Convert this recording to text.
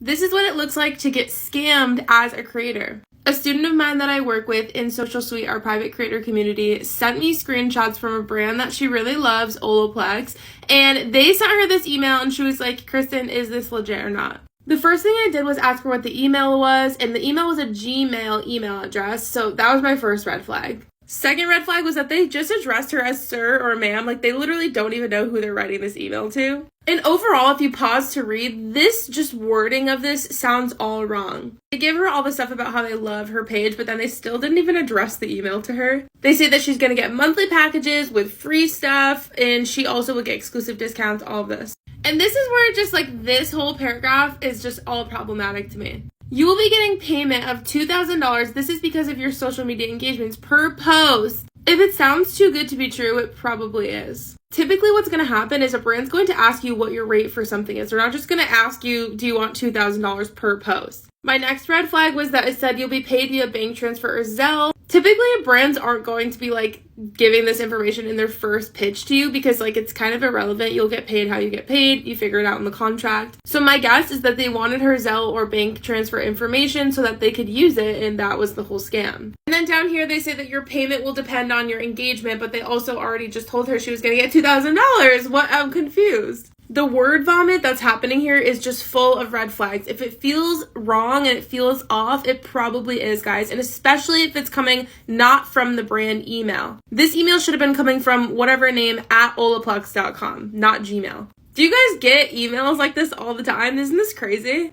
This is what it looks like to get scammed as a creator. A student of mine that I work with in Social Suite, our private creator community, sent me screenshots from a brand that she really loves, Olaplex, and they sent her this email and she was like, Kristen, is this legit or not? The first thing I did was ask her what the email was, and the email was a Gmail email address, so that was my first red flag. Second red flag was that they just addressed her as sir or ma'am, like they literally don't even know who they're writing this email to. And overall, if you pause to read, this just wording of this sounds all wrong. They give her all the stuff about how they love her page, but then they still didn't even address the email to her. They say that she's going to get monthly packages with free stuff, and she also will get exclusive discounts, all of this. And this is where just like this whole paragraph is just all problematic to me. You will be getting payment of $2,000. This is because of your social media engagements per post. If it sounds too good to be true, it probably is. Typically what's going to happen is a brand's going to ask you what your rate for something is. They're not just going to ask you, do you want $2,000 per post? My next red flag was that it said you'll be paid via bank transfer or Zelle. Typically, brands aren't going to be like giving this information in their first pitch to you because like it's kind of irrelevant. You'll get paid how you get paid. You figure it out in the contract. So my guess is that they wanted her Zelle or bank transfer information so that they could use it, and that was the whole scam. And then down here they say that your payment will depend on your engagement, but they also already just told her she was going to get $2,000. What? I'm confused. The word vomit that's happening here is just full of red flags. If it feels wrong and it feels off, it probably is, guys. And especially if it's coming not from the brand email. This email should have been coming from whatever name at olaplex.com, not Gmail. Do you guys get emails like this all the time? Isn't this crazy?